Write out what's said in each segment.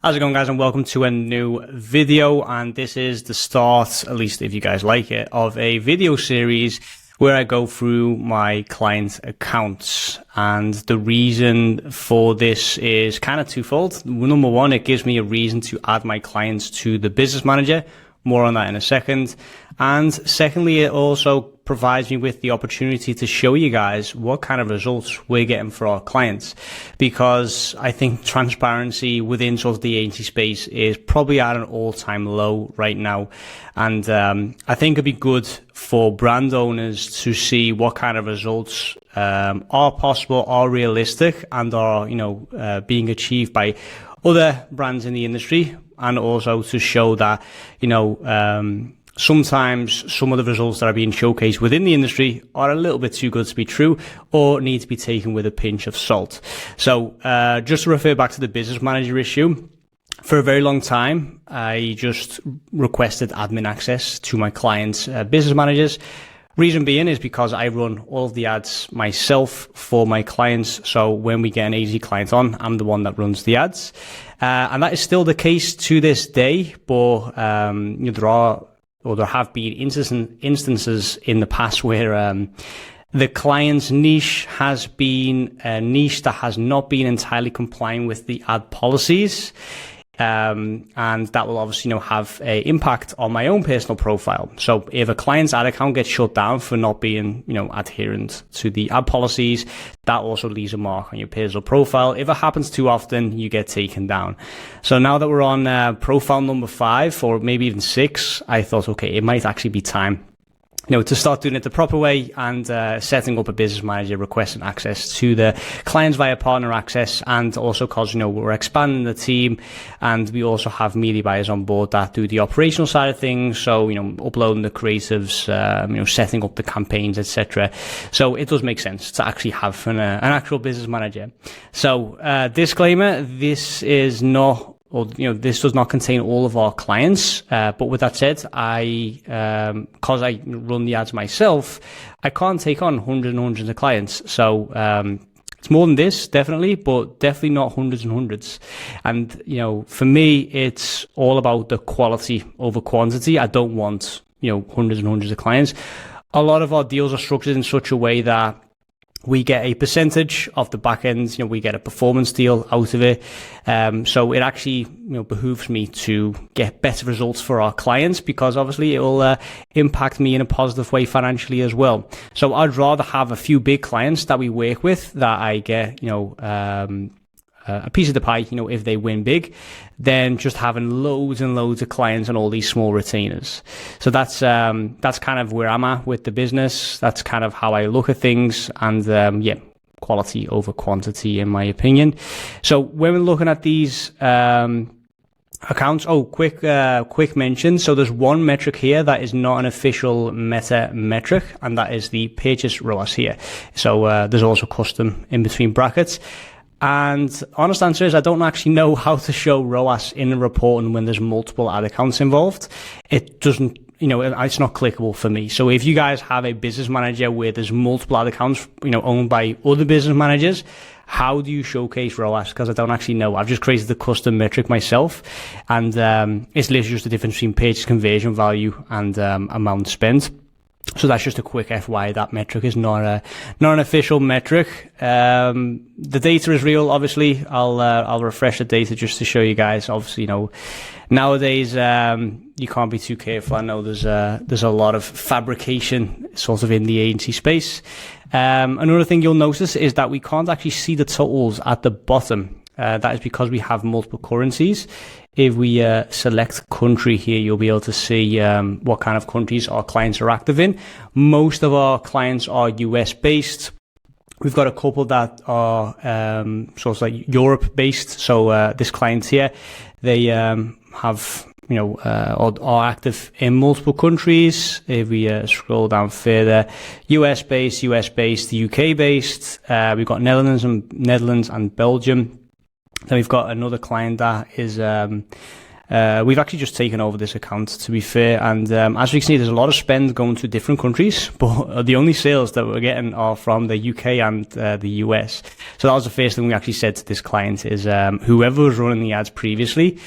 How's it going, guys, and welcome to a new video. And this is the start, at least if you guys like it, of a video series where I go through my client accounts. And the reason for this is kind of twofold. Number one, it gives me a reason to add my clients to the business manager. More on that in a second. And secondly, it also provides me with the opportunity to show you guys what kind of results we're getting for our clients, because I think transparency within sort of the agency space is probably at an all-time low right now. And I think it'd be good for brand owners to see what kind of results are possible, are realistic, and are being achieved by other brands in the industry, and also to show that sometimes some of the results that are being showcased within the industry are a little bit too good to be true, or need to be taken with a pinch of salt. So just to refer back to the business manager issue, for a very long time I just requested admin access to my clients' business managers. Reason being is because I run all of the ads myself for my clients. So when we get an agency client on, I'm the one that runs the ads. And that is still the case to this day. But there have been instances in the past where the client's niche has been a niche that has not been entirely complying with the ad policies. And that will obviously, have an impact on my own personal profile. So if a client's ad account gets shut down for not being, adherent to the ad policies, that also leaves a mark on your personal profile. If it happens too often, you get taken down. So now that we're on profile number 5 or maybe even 6, I thought, okay, it might actually be time to start doing it the proper way, and setting up a business manager, requesting access to the clients via partner access. And also because, we're expanding the team, and we also have media buyers on board that do the operational side of things. So, uploading the creatives, setting up the campaigns, etc. So it does make sense to actually have an actual business manager. So, disclaimer, this is not, this does not contain all of our clients. But with that said, because I run the ads myself, I can't take on hundreds and hundreds of clients. So, it's more than this, definitely, but definitely not hundreds and hundreds. And, for me, it's all about the quality over quantity. I don't want, hundreds and hundreds of clients. A lot of our deals are structured in such a way that we get a percentage of the back end, we get a performance deal out of it. So it actually, behooves me to get better results for our clients, because obviously it will impact me in a positive way financially as well. So I'd rather have a few big clients that we work with that I get, a piece of the pie, if they win big, than just having loads and loads of clients and all these small retainers. So that's kind of where I'm at with the business. That's kind of how I look at things. And quality over quantity, in my opinion. So when we're looking at these accounts, quick mention. So there's one metric here that is not an official Meta metric, and that is the purchase ROAS here. So there's also custom in between brackets. And honest answer is I don't actually know how to show ROAS in a reporting when there's multiple ad accounts involved. It doesn't, it's not clickable for me. So if you guys have a business manager where there's multiple ad accounts, owned by other business managers, how do you showcase ROAS? Because I don't actually know. I've just created the custom metric myself, and it's literally just the difference between purchase conversion value and amount spent. So that's just a quick FYI. That metric is not an official metric. The data is real. Obviously, I'll refresh the data just to show you guys. Obviously, nowadays you can't be too careful. I know there's a lot of fabrication sort of in the agency space. Another thing you'll notice is that we can't actually see the totals at the bottom. That is because we have multiple currencies. If we select country here, you'll be able to see what kind of countries our clients are active in. Most of our clients are US based. We've got a couple that are sort of like Europe based. So this client here, they have are active in multiple countries. If we scroll down further, US based, UK based. We've got Netherlands and Belgium. Then we've got another client that is We've actually just taken over this account, to be fair, and as we can see, there's a lot of spend going to different countries, but the only sales that we're getting are from the UK and the US. So that was the first thing we actually said to this client is whoever was running the ads previously,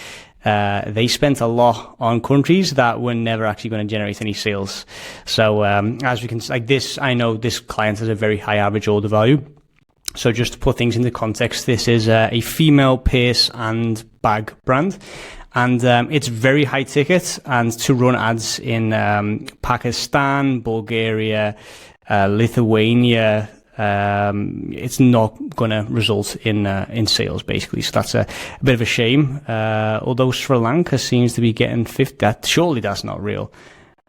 they spent a lot on countries that were never actually going to generate any sales. So as we can, like this, I know this client has a very high average order value. So just to put things into context, this is a female purse and bag brand. And it's very high ticket, and to run ads in Pakistan, Bulgaria, Lithuania, it's not going to result in sales, basically. So that's a bit of a shame. Although Sri Lanka seems to be getting 50, surely that's not real.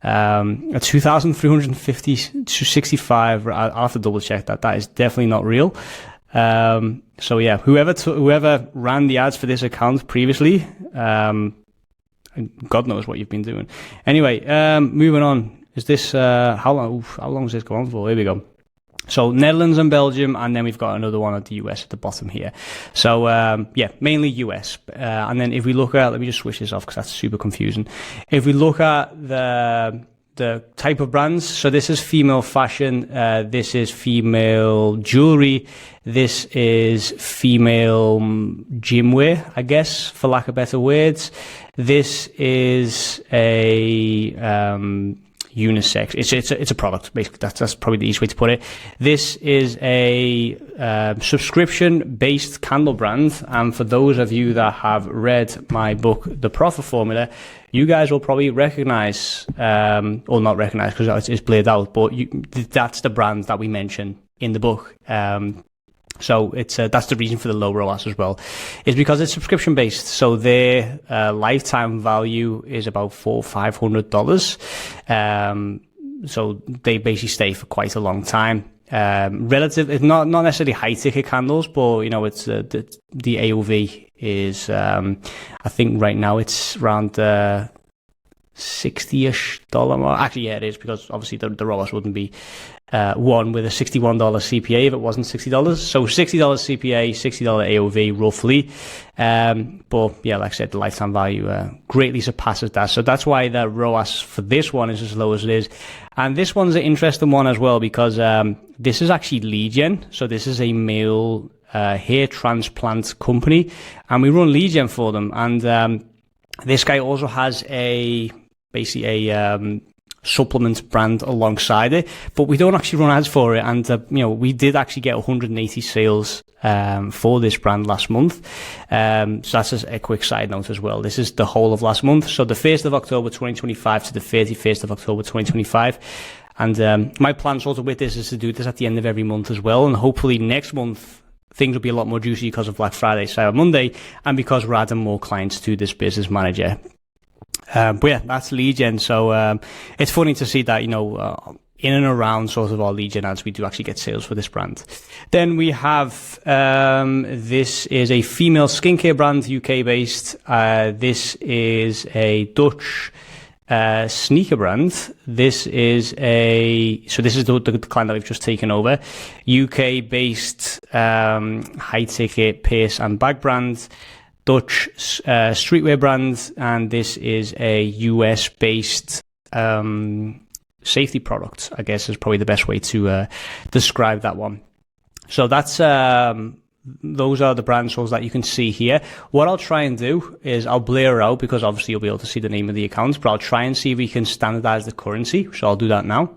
2,350 to 65. I'll have to double check that. That is definitely not real. So yeah, whoever ran the ads for this account previously, God knows what you've been doing. Anyway, moving on. Is this, how long is this going on for? Here we go. So Netherlands and Belgium, and then we've got another one at the US at the bottom here. So, yeah, mainly US. And then if we look at, let me just switch this off because that's super confusing. If we look at the type of brands, so this is female fashion, this is female jewelry, this is female gym wear, I guess, for lack of better words. This is a unisex. It's a product, basically. That's probably the easiest way to put it. This is a subscription-based candle brand, and for those of you that have read my book, The Profit Formula, you guys will probably recognize, or not recognize because it's blared out, but that's the brand that we mention in the book. So it's that's the reason for the low ROAS as well, is because it's subscription based. So their lifetime value is about $400-500. So they basically stay for quite a long time. Relative, it's not necessarily high ticket candles, but you know, it's the AOV is I think right now it's around $60-ish mark. Actually, yeah, it is, because obviously the ROAS wouldn't be one with a $61 CPA if it wasn't $60. So $60 CPA, $60 AOV roughly. But yeah, like I said, the lifetime value greatly surpasses that. So that's why the ROAS for this one is as low as it is. And this one's an interesting one as well, because this is actually lead gen. So this is a male hair transplant company, and we run lead gen for them. And this guy also has basically a supplement brand alongside it, but we don't actually run ads for it. And you know, we did actually get 180 sales for this brand last month. So that's just a quick side note as well. This is the whole of last month, so the 1st of October 2025 to the 31st of October 2025. And my plan sort of with this is to do this at the end of every month as well, and hopefully next month things will be a lot more juicy because of Black Friday, Cyber Monday, and because we're adding more clients to this business manager. But yeah, that's lead gen. So it's funny to see that, you know, in and around sort of our lead gen ads, we do actually get sales for this brand. Then we have this is a female skincare brand, UK based. This is a Dutch sneaker brand. This is the client that we've just taken over. UK based high ticket purse and bag brand. Dutch streetwear brand, and this is a US based safety product, I guess is probably the best way to describe that one. So that's those are the brand sources that you can see here. What I'll try and do is I'll blur out, because obviously you'll be able to see the name of the account, but I'll try and see if we can standardize the currency. So I'll do that now.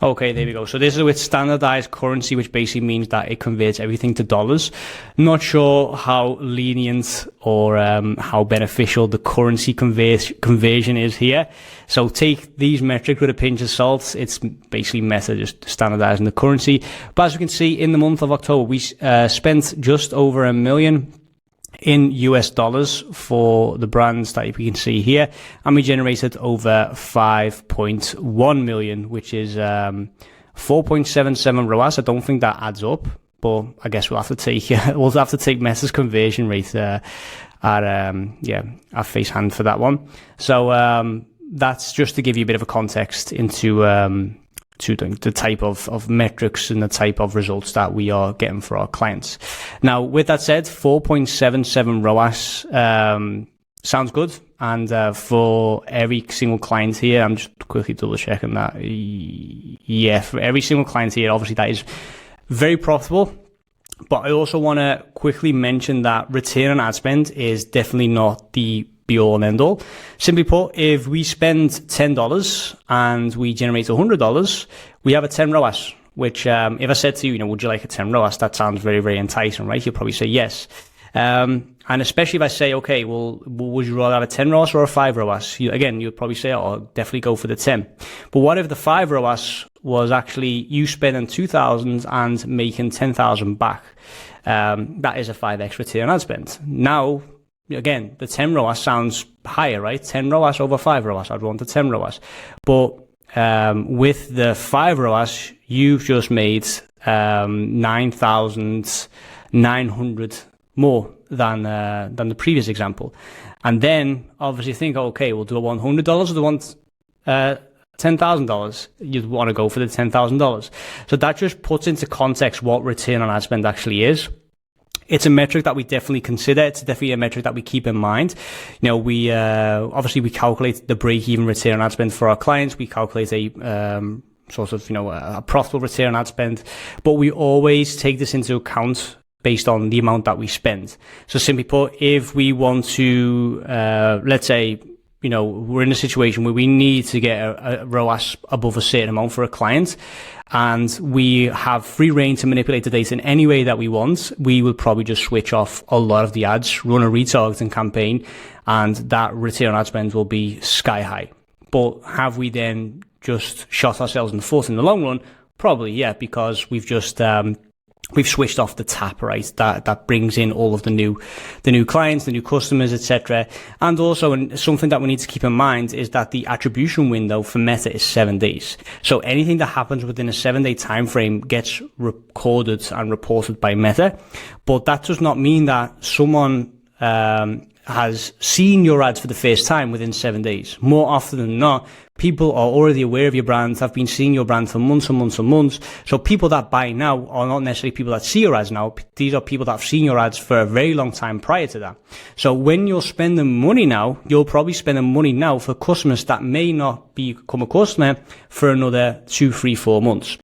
Okay, there we go. So this is with standardized currency, which basically means that it converts everything to dollars. Not sure how lenient or how beneficial the currency conversion is here. So take these metrics with a pinch of salt. It's basically method just standardizing the currency. But as you can see, in the month of October, we spent just over $1 million in US dollars for the brands that we can see here, and we generated over 5.1 million, which is 4.77 ROAS. I don't think that adds up, but I guess we'll have to take Meta's conversion rate at face hand for that one. So that's just to give you a bit of a context into to the type of metrics and the type of results that we are getting for our clients. Now, with that said, 4.77 ROAS sounds good. And for every single client here, I'm just quickly double checking that. Yeah, for every single client here, obviously that is very profitable. But I also want to quickly mention that return on ad spend is definitely not the be all and end all. Simply put, if we spend $10 and we generate $100, we have a 10 ROAS, which if I said to you, would you like a 10 ROAS? That sounds very, very enticing, right? You'll probably say yes. And especially if I say, okay, well, would you rather have a 10 ROAS or a 5 ROAS? You'd probably say, oh, I'll definitely go for the 10. But what if the 5 ROAS was actually you spending 2,000 and making 10,000 back? That is a 5x return on ad spend. Now, again, the 10 ROAS sounds higher, right? 10 ROAS over 5 ROAS. I'd want the 10 ROAS. But with the 5 ROAS, you've just made 9,900 more than the previous example. And then obviously think, okay, well, do I want $100 or do I want $10,000? You'd want to go for the $10,000. So that just puts into context what return on ad spend actually is. It's a metric that we definitely consider. It's definitely a metric that we keep in mind. We obviously we calculate the break-even return on ad spend for our clients. We calculate a sort of a profitable return on ad spend, but we always take this into account based on the amount that we spend. So simply put, if we want to, let's say, we're in a situation where we need to get a ROAS above a certain amount for a client, and we have free reign to manipulate the data in any way that we want, we will probably just switch off a lot of the ads, run a retargeting campaign, and that return on ad spend will be sky high. But have we then just shot ourselves in the foot in the long run? Probably, yeah, because we've just we've switched off the tap, right? That brings in all of the new clients, the new customers, etc. And also, something that we need to keep in mind is that the attribution window for Meta is 7 days. So anything that happens within a 7-day time frame gets recorded and reported by Meta. But that does not mean that someone has seen your ads for the first time within 7 days. More often than not, people are already aware of your brand, have been seeing your brand for months and months and months. So people that buy now are not necessarily people that see your ads now. These are people that have seen your ads for a very long time prior to that. So when you're spending money now, you're probably spending money now for customers that may not become a customer for another 2, 3, 4 months.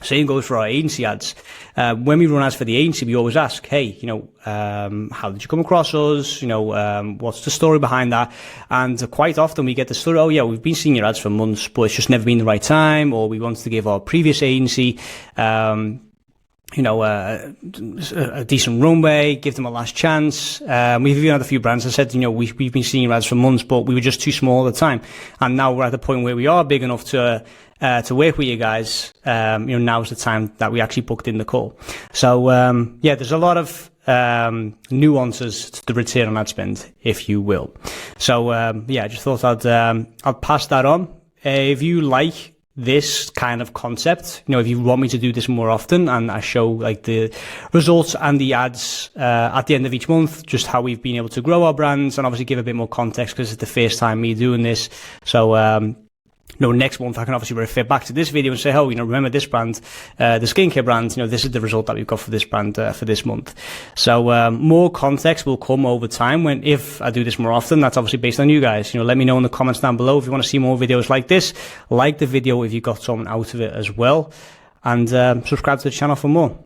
Same goes for our agency ads. When we run ads for the agency, we always ask, hey, how did you come across us? What's the story behind that? And quite often we get the story, oh yeah, we've been seeing your ads for months, but it's just never been the right time, or we wanted to give our previous agency, a decent runway, give them a last chance. We've even had a few brands that said, we've been seeing your ads for months, but we were just too small at the time. And now we're at the point where we are big enough to work with you guys. Now's the time that we actually booked in the call. So, there's a lot of nuances to the return on ad spend, if you will. So, I just thought I'll pass that on. If you like this kind of concept, if you want me to do this more often and I show like the results and the ads at the end of each month, just how we've been able to grow our brands, and obviously give a bit more context because it's the first time me doing this. So next month I can obviously refer back to this video and say, oh, remember this brand, the skincare brand, this is the result that we've got for this brand for this month. So more context will come over time if I do this more often. That's obviously based on you guys. Let me know in the comments down below if you want to see more videos like this. Like the video if you got something out of it as well, and subscribe to the channel for more.